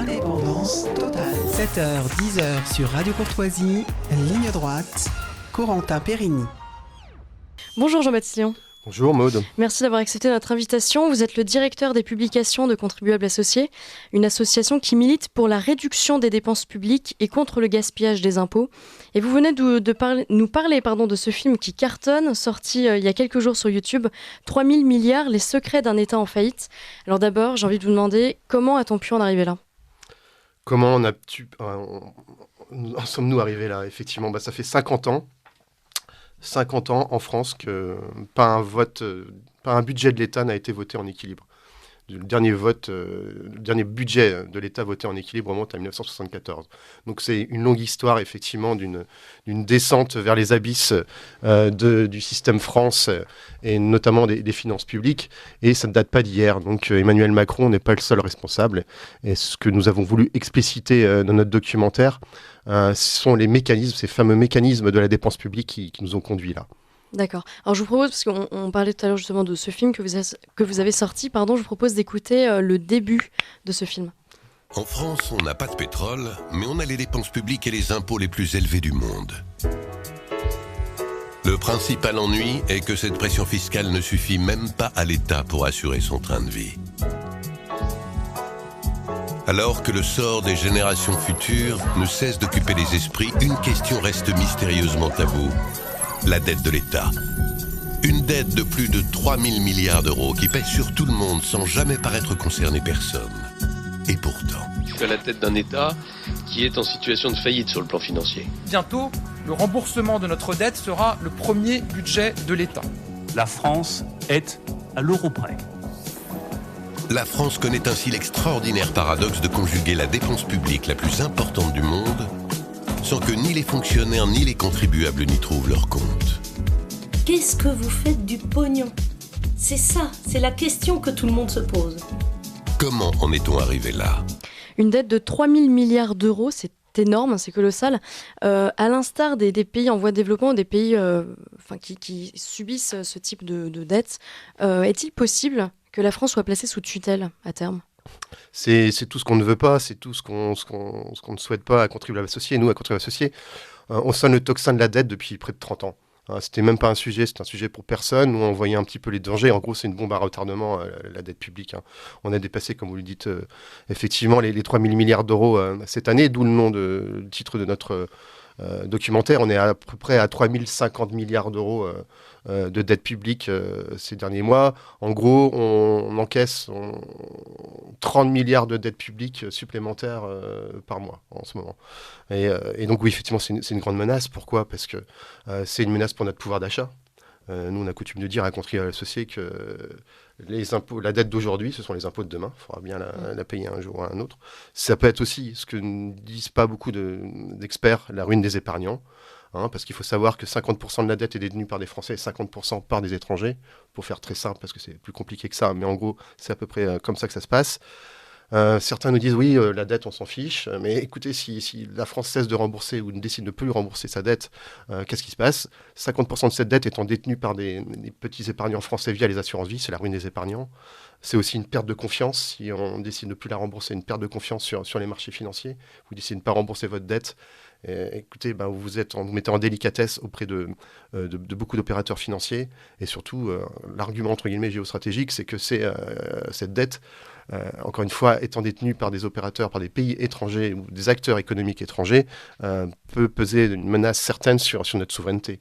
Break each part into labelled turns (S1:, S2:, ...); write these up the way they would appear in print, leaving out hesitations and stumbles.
S1: Indépendance totale. 7h, 10h sur Radio Courtoisie, ligne droite, Corentin Périni.
S2: Bonjour Jean-Baptiste Lyon.
S3: Bonjour Maude.
S2: Merci d'avoir accepté notre invitation. Vous êtes le directeur des publications de Contribuables Associés, une association qui milite pour la réduction des dépenses publiques et contre le gaspillage des impôts. Et vous venez nous parler de ce film qui cartonne, sorti il y a quelques jours sur YouTube, 3000 milliards, les secrets d'un État en faillite. Alors d'abord, j'ai envie de vous demander, comment a-t-on pu en arriver là ?
S3: Comment en sommes-nous arrivés là ? Effectivement, ça fait 50 ans en France que pas un budget de l'État n'a été voté en équilibre. Le dernier budget de l'État voté en équilibre remonte à 1974. Donc c'est une longue histoire effectivement d'une descente vers les abysses du système France et notamment des finances publiques. Et ça ne date pas d'hier. Donc Emmanuel Macron n'est pas le seul responsable. Et ce que nous avons voulu expliciter dans notre documentaire, ce sont les mécanismes, ces fameux mécanismes de la dépense publique qui nous ont conduits là.
S2: D'accord. Alors je vous propose, parce qu'on parlait tout à l'heure justement de ce film que vous avez sorti, je vous propose d'écouter le début de ce film.
S4: En France, on n'a pas de pétrole, mais on a les dépenses publiques et les impôts les plus élevés du monde. Le principal ennui est que cette pression fiscale ne suffit même pas à l'État pour assurer son train de vie. Alors que le sort des générations futures ne cesse d'occuper les esprits, une question reste mystérieusement taboue. La dette de l'État. Une dette de plus de 3000 milliards d'euros qui pèse sur tout le monde sans jamais paraître concerner personne. Et pourtant...
S5: C'est la dette d'un État qui est en situation de faillite sur le plan financier.
S6: Bientôt, le remboursement de notre dette sera le premier budget de l'État.
S7: La France est à l'euro près.
S4: La France connaît ainsi l'extraordinaire paradoxe de conjuguer la dépense publique la plus importante du monde sans que ni les fonctionnaires ni les contribuables n'y trouvent leur compte.
S8: Qu'est-ce que vous faites du pognon ? C'est ça, c'est la question que tout le monde se pose.
S4: Comment en est-on arrivé là ?
S2: Une dette de 3000 milliards d'euros, c'est énorme, c'est colossal. À l'instar des pays en voie de développement, des pays qui subissent ce type de dette, est-il possible que la France soit placée sous tutelle à terme ?
S3: C'est tout ce qu'on ne veut pas, c'est tout ce qu'on ne souhaite pas à Contribuables Associés. Nous, à Contribuables Associés, on sonne le tocsin de la dette depuis près de 30 ans. C'était même pas un sujet, c'était un sujet pour personne. Nous, on voyait un petit peu les dangers. En gros, c'est une bombe à retardement, la dette publique. On a dépassé, comme vous le dites, effectivement, les 3000 milliards d'euros cette année, d'où le titre de notre documentaire. On est à peu près à 3050 milliards d'euros de dette publique ces derniers mois. En gros, on encaisse 30 milliards de dettes publiques supplémentaires par mois en ce moment. Et donc oui, effectivement, c'est une grande menace. Pourquoi ? Parce que c'est une menace pour notre pouvoir d'achat. Nous, on a coutume de dire à Contribuables Associés que les impôts, la dette d'aujourd'hui, ce sont les impôts de demain. Il faudra bien la payer un jour ou un autre. Ça peut être aussi, ce que ne disent pas beaucoup d'experts, la ruine des épargnants. Parce qu'il faut savoir que 50% de la dette est détenue par des Français et 50% par des étrangers. Pour faire très simple, parce que c'est plus compliqué que ça. Mais en gros, c'est à peu près comme ça que ça se passe. Certains nous disent oui, la dette on s'en fiche, mais écoutez, si la France cesse de rembourser ou décide de ne plus rembourser sa dette, qu'est-ce qui se passe ? 50% de cette dette étant détenue par des petits épargnants français via les assurances vie, c'est la ruine des épargnants. C'est aussi une perte de confiance, si on décide de ne plus la rembourser, une perte de confiance sur les marchés financiers. Vous décidez de ne pas rembourser votre dette, écoutez, vous vous mettez en délicatesse auprès de beaucoup d'opérateurs financiers, et surtout, l'argument entre guillemets géostratégique, c'est que cette dette, encore une fois, étant détenue par des opérateurs, par des pays étrangers ou des acteurs économiques étrangers, peut peser une menace certaine sur notre souveraineté.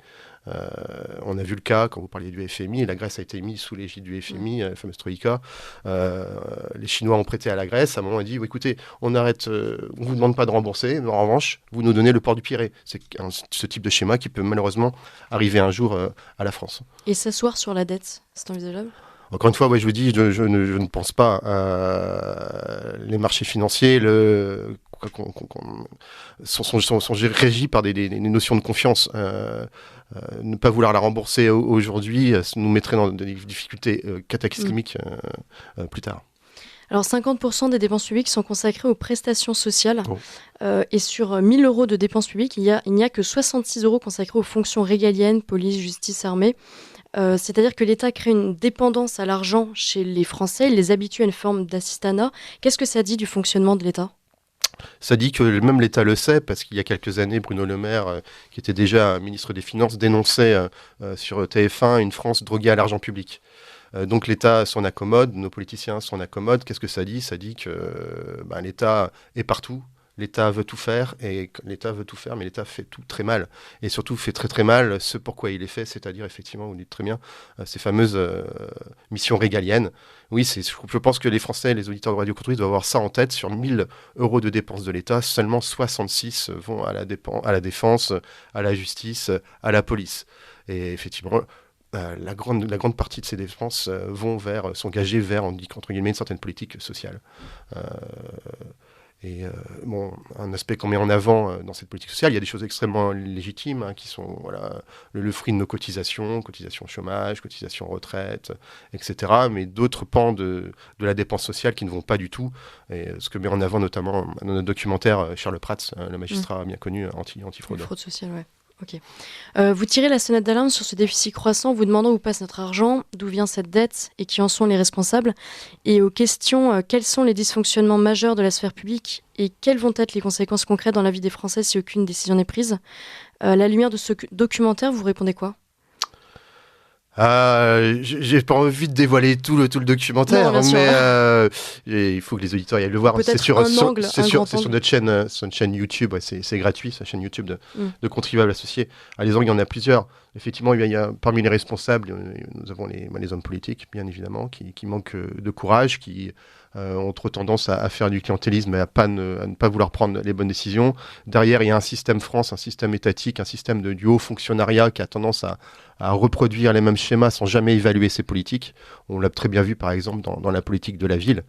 S3: On a vu le cas, quand vous parliez du FMI, la Grèce a été mise sous l'égide du FMI, la fameuse Troïka. Les Chinois ont prêté à la Grèce. À un moment, on a dit, écoutez, on arrête, on ne vous demande pas de rembourser, mais en revanche, vous nous donnez le port du Pirée. C'est ce type de schéma qui peut malheureusement arriver un jour à la France. Et
S2: s'asseoir sur la dette, c'est envisageable ?
S3: Encore une fois, je vous dis, je ne pense pas. Les marchés financiers sont régis par des notions de confiance. Ne pas vouloir la rembourser aujourd'hui nous mettrait dans des difficultés cataclysmiques plus tard.
S2: Alors 50% des dépenses publiques sont consacrées aux prestations sociales. Et sur 1000 euros de dépenses publiques, il n'y a que 66 euros consacrés aux fonctions régaliennes, police, justice, armée. C'est-à-dire que l'État crée une dépendance à l'argent chez les Français, il les habitue à une forme d'assistanat. Qu'est-ce que ça dit du fonctionnement de l'État ?
S3: Ça dit que même l'État le sait, parce qu'il y a quelques années, Bruno Le Maire, qui était déjà ministre des Finances, dénonçait sur TF1 une France droguée à l'argent public. Donc l'État s'en accommode, nos politiciens s'en accommodent. Qu'est-ce que ça dit ? Ça dit que l'État est partout. L'État veut tout faire, mais l'État fait tout très mal. Et surtout fait très très mal ce pourquoi il est fait, c'est-à-dire effectivement, vous dites très bien, ces fameuses missions régaliennes. Oui, je pense que les Français, les auditeurs de Radio Courtoisie doivent avoir ça en tête. Sur 1000 € de dépenses de l'État, seulement 66 vont à la défense, à la justice, à la police. Et effectivement, la grande partie de ces dépenses sont engagées vers, on dit entre guillemets, une certaine politique sociale. Un aspect qu'on met en avant dans cette politique sociale, il y a des choses extrêmement légitimes qui sont le fruit de nos cotisations chômage, cotisations retraite, etc. Mais d'autres pans de la dépense sociale qui ne vont pas du tout. Et ce que met en avant notamment dans notre documentaire Charles Prats, le magistrat bien connu antifraude.
S2: Fraude sociale, ouais. Ok. Vous tirez la sonnette d'alarme sur ce déficit croissant, vous demandant où passe notre argent, d'où vient cette dette et qui en sont les responsables. Et aux questions, quels sont les dysfonctionnements majeurs de la sphère publique et quelles vont être les conséquences concrètes dans la vie des Français si aucune décision n'est prise. À la lumière de ce documentaire, vous répondez quoi ?
S3: J'ai pas envie de dévoiler tout le documentaire, mais il faut que les auditeurs y aillent le voir.
S2: C'est sur
S3: notre chaîne YouTube, c'est gratuit, c'est la chaîne YouTube de contribuables associés. À les il y en a plusieurs. Effectivement, il y a parmi les responsables, nous avons les hommes politiques, bien évidemment, qui manquent de courage, qui ont trop tendance à faire du clientélisme et à ne pas vouloir prendre les bonnes décisions. Derrière, il y a un système France, un système étatique, un système du haut fonctionnariat qui a tendance à reproduire les mêmes schémas sans jamais évaluer ses politiques. On l'a très bien vu, par exemple, dans la politique de la ville.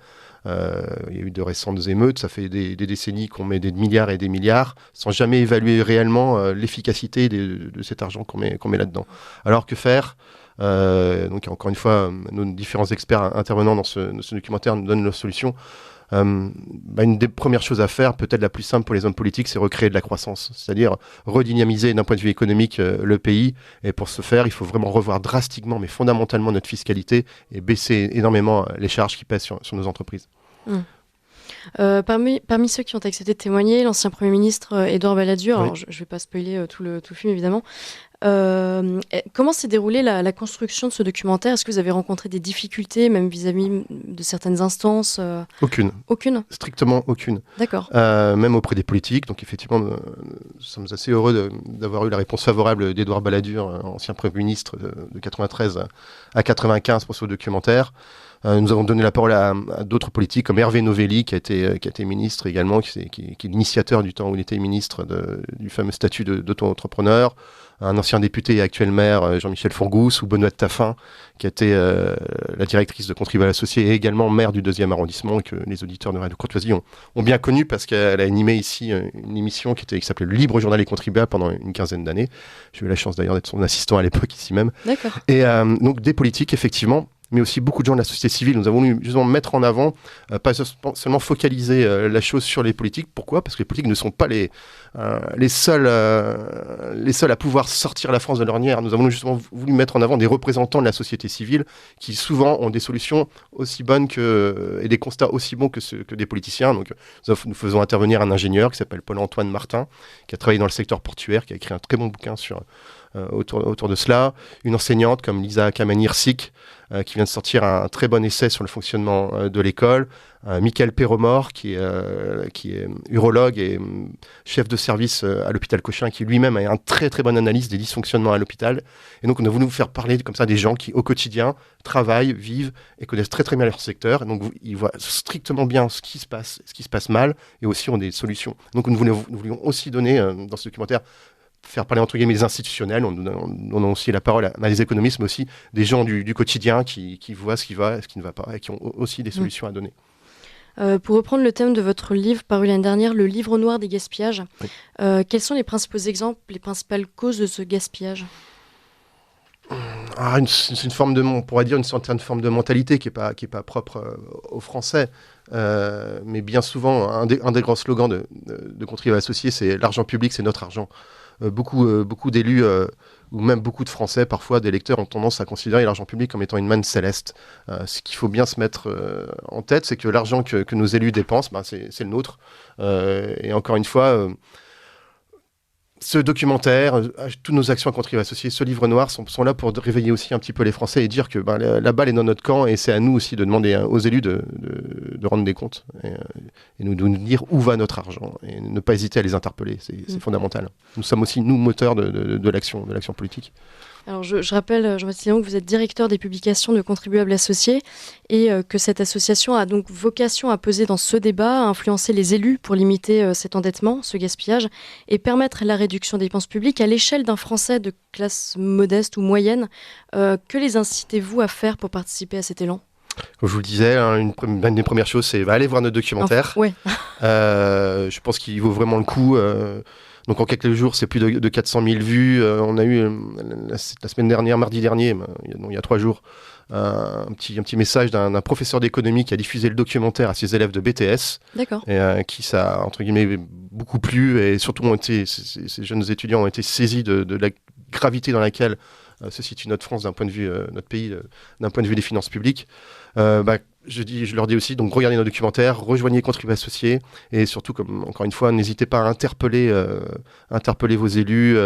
S3: Il y a eu de récentes émeutes, ça fait des décennies qu'on met des milliards et des milliards sans jamais évaluer réellement l'efficacité de cet argent qu'on met là-dedans. Alors que faire ? Donc encore une fois, nos différents experts intervenants dans ce documentaire nous donnent leurs solutions. Une des premières choses à faire, peut-être la plus simple pour les hommes politiques, c'est recréer de la croissance, c'est-à-dire redynamiser d'un point de vue économique le pays. Et pour ce faire, il faut vraiment revoir drastiquement, mais fondamentalement, notre fiscalité et baisser énormément les charges qui pèsent sur nos entreprises.
S2: Parmi ceux qui ont accepté de témoigner, l'ancien Premier ministre Édouard Balladur, alors je ne vais pas spoiler tout le film évidemment, comment s'est déroulée la construction de ce documentaire ? Est-ce que vous avez rencontré des difficultés, même vis-à-vis de certaines instances ?
S3: Aucune.
S2: Aucune ?
S3: Strictement aucune.
S2: D'accord.
S3: Même auprès des politiques. Donc effectivement, nous sommes assez heureux d'avoir eu la réponse favorable d'Édouard Balladur, ancien Premier ministre de 93 à 95 pour ce documentaire. Nous avons donné la parole à d'autres politiques comme Hervé Novelli, qui a été ministre également, qui est l'initiateur du temps où il était ministre du fameux statut d'auto-entrepreneur. Un ancien député et actuel maire, Jean-Michel Fourgousse, ou Benoît de Taffin, qui a été la directrice de Contribuables Associés et également maire du 2e arrondissement, que les auditeurs de Radio Courtoisie ont bien connu parce qu'elle a animé ici une émission qui s'appelait Le Libre Journal des Contribuables pendant une quinzaine d'années. J'ai eu la chance d'ailleurs d'être son assistant à l'époque ici même.
S2: D'accord.
S3: Et donc des politiques, effectivement, mais aussi beaucoup de gens de la société civile. Nous avons voulu justement mettre en avant, pas seulement focaliser la chose sur les politiques. Pourquoi ? Parce que les politiques ne sont pas les seuls à pouvoir sortir la France de l'ornière. Nous avons justement voulu mettre en avant des représentants de la société civile qui souvent ont des solutions aussi bonnes et des constats aussi bons que des politiciens. Donc nous faisons intervenir un ingénieur qui s'appelle Paul-Antoine Martin, qui a travaillé dans le secteur portuaire, qui a écrit un très bon bouquin autour de cela. Une enseignante comme Lisa Kamani-Irsik, qui vient de sortir un très bon essai sur le fonctionnement de l'école. Michael Perromort, qui est urologue et chef de service à l'hôpital Cochin, qui lui-même a une très très bonne analyse des dysfonctionnements à l'hôpital. Et donc on a voulu vous faire parler comme ça des gens qui au quotidien travaillent, vivent et connaissent très très bien leur secteur. Et donc ils voient strictement bien ce qui se passe mal et aussi ont des solutions. Donc nous voulions aussi donner dans ce documentaire, faire parler entre guillemets les institutionnels, on a aussi la parole à des économistes, mais aussi des gens du quotidien qui voient ce qui va et ce qui ne va pas et qui ont aussi des solutions à donner.
S2: Pour reprendre le thème de votre livre paru l'année dernière, le livre noir des gaspillages, quels sont les principaux exemples, les principales causes de ce gaspillage ?
S3: C'est une forme on pourrait dire une certaine forme de mentalité qui est pas propre aux Français. Mais bien souvent, un des grands slogans de Contribuables Associés, c'est l'argent public, c'est notre argent. beaucoup d'élus ou même beaucoup de Français, parfois des lecteurs, ont tendance à considérer l'argent public comme étant une manne céleste. Ce qu'il faut bien se mettre en tête, c'est que l'argent que nos élus dépensent, c'est le nôtre. Et encore une fois, ce documentaire, toutes nos actions à contribuer associées, ce livre noir sont là pour réveiller aussi un petit peu les Français et dire que la balle est dans notre camp et c'est à nous aussi de demander aux élus de rendre des comptes et de nous dire où va notre argent et ne pas hésiter à les interpeller. C'est fondamental. Nous sommes aussi, nous, moteurs de l'action politique.
S2: Alors je rappelle, Jean-Baptiste Léon, que vous êtes directeur des publications de Contribuables Associés et que cette association a donc vocation à peser dans ce débat, à influencer les élus pour limiter cet endettement, ce gaspillage et permettre la réduction des dépenses publiques à l'échelle d'un Français de classe modeste ou moyenne. Que les incitez-vous à faire pour participer à cet élan ?
S3: Comme je vous le disais, une des premières choses, c'est aller voir notre documentaire.
S2: Ouais.
S3: Je pense qu'il vaut vraiment le coup. Donc en quelques jours, c'est plus de 400 000 vues. On a eu la semaine dernière, mardi dernier, il y a 3 jours, un petit message d'un professeur d'économie qui a diffusé le documentaire à ses élèves de BTS.
S2: D'accord.
S3: Et qui ça a, entre guillemets, beaucoup plu. Et surtout, ces jeunes étudiants ont été saisis de la gravité dans laquelle se situe notre France d'un point de vue, notre pays, d'un point de vue des finances publiques. Je leur dis aussi, donc regardez nos documentaires, rejoignez Contribuables Associés et surtout, encore une fois, n'hésitez pas à interpeller vos élus,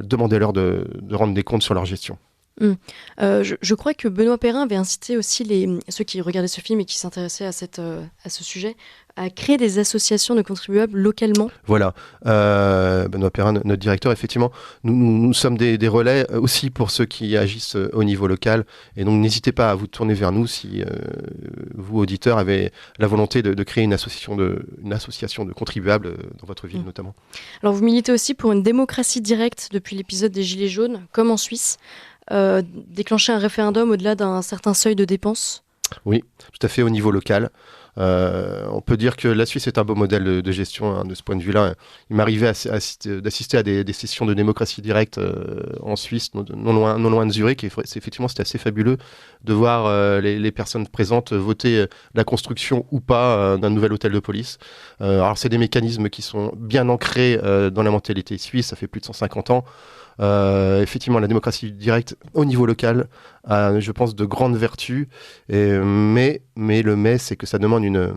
S3: demandez-leur de rendre des comptes sur leur gestion.
S2: Je crois que Benoît Perrin avait incité aussi ceux qui regardaient ce film et qui s'intéressaient à ce sujet à créer des associations de contribuables localement.
S3: Voilà, Benoît Perrin, notre directeur, effectivement, nous sommes des relais aussi pour ceux qui agissent au niveau local et donc n'hésitez pas à vous tourner vers nous si vous, auditeurs, avez la volonté de créer une association de contribuables dans votre ville notamment. Alors
S2: vous militez aussi pour une démocratie directe depuis l'épisode des Gilets jaunes, comme en Suisse. Déclencher un référendum au-delà d'un certain seuil de dépenses ?
S3: Oui, tout à fait, au niveau local. On peut dire que la Suisse est un beau modèle de gestion de ce point de vue-là. Il m'arrivait d'assister à des sessions de démocratie directe en Suisse, non loin de Zurich. Et effectivement, c'était assez fabuleux de voir les personnes présentes voter la construction ou pas d'un nouvel hôtel de police. Alors, c'est des mécanismes qui sont bien ancrés dans la mentalité suisse. Ça fait plus de 150 ans. Effectivement, la démocratie directe au niveau local a, je pense, de grandes vertus, mais c'est que ça demande une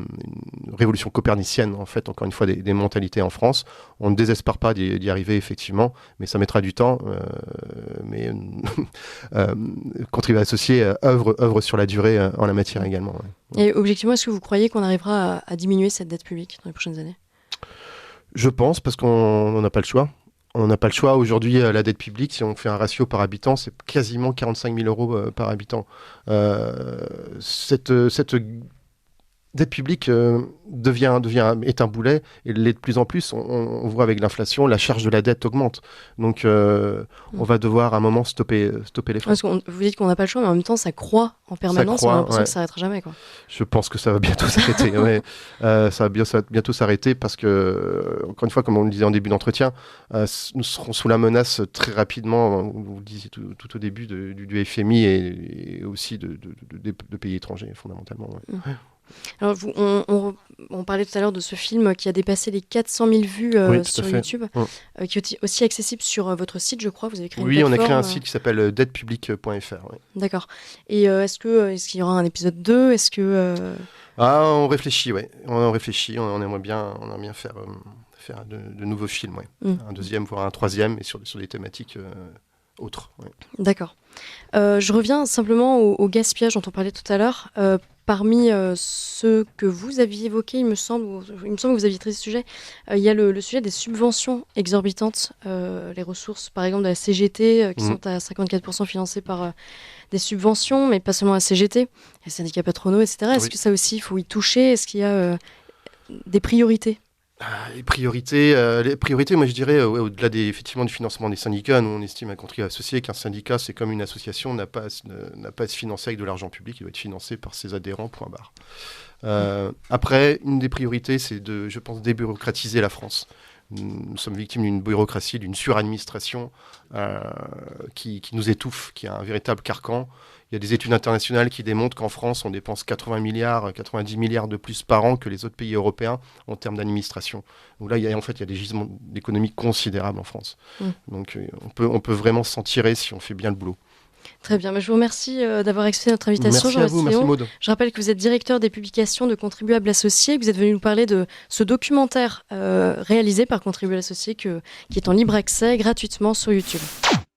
S3: révolution copernicienne, en fait, encore une fois, des mentalités en France. On ne désespère pas d'y arriver, effectivement, mais ça mettra du temps. Mais Contribuables Associés œuvre sur la durée en la matière également. Ouais.
S2: Et objectivement, est-ce que vous croyez qu'on arrivera à diminuer cette dette publique dans les prochaines années ?
S3: Je pense, parce qu'on n'a pas le choix. On n'a pas le choix. Aujourd'hui, la dette publique, si on fait un ratio par habitant, c'est quasiment 45 000 euros par habitant. Cette dette publique est un boulet, et l'est de plus en plus. On voit avec l'inflation, la charge de la dette augmente. Donc, on va devoir à un moment stopper les freins.
S2: Parce que vous dites qu'on n'a pas le choix, mais en même temps, ça croît en permanence. On a l'impression que ça s'arrêtera jamais, quoi.
S3: Je pense que ça va bientôt s'arrêter. Ouais. Ça va bientôt s'arrêter parce que, encore une fois, comme on le disait en début d'entretien, nous serons sous la menace très rapidement, vous le disiez tout au début, du FMI et aussi de pays étrangers, fondamentalement. Ouais.
S2: Alors, on parlait tout à l'heure de ce film qui a dépassé les 400 000 vues sur YouTube, qui est aussi accessible sur votre site, je crois. Vous avez créé une plateforme.
S3: Oui, on a créé un site qui s'appelle dettepublic.fr. Ouais.
S2: D'accord. Et est-ce qu'il y aura un épisode 2 ? Est-ce que...
S3: on réfléchit, oui. On aimerait bien faire de nouveaux films, ouais. Un deuxième, voire un troisième, et sur des thématiques autres. Ouais.
S2: D'accord. Je reviens simplement au gaspillage dont on parlait tout à l'heure. Parmi ceux que vous aviez évoqués, il me semble que vous aviez traité ce sujet, il y a le sujet des subventions exorbitantes, les ressources par exemple de la CGT qui sont à 54% financées par des subventions, mais pas seulement la CGT, les syndicats patronaux, etc. Est-ce que ça aussi, il faut y toucher ? Est-ce qu'il y a des priorités ?
S3: Les priorités, moi je dirais, au-delà effectivement du financement des syndicats, nous on estime à Contribuables Associés qu'un syndicat c'est comme une association, n'a pas à se financer avec de l'argent public, il doit être financé par ses adhérents, point barre. Après, une des priorités c'est je pense, débureaucratiser la France. Nous sommes victimes d'une bureaucratie, d'une suradministration qui nous étouffe, qui a un véritable carcan. Il y a des études internationales qui démontrent qu'en France, on dépense 90 milliards de plus par an que les autres pays européens en termes d'administration. Donc là, il y a des gisements d'économie considérables en France. Donc on peut vraiment s'en tirer si on fait bien le boulot.
S2: Très bien, je vous remercie d'avoir accepté notre invitation.
S3: Merci à vous, merci Maud.
S2: Je rappelle que vous êtes directeur des publications de Contribuables Associés, que vous êtes venu nous parler de ce documentaire réalisé par Contribuables Associés qui est en libre accès gratuitement sur YouTube.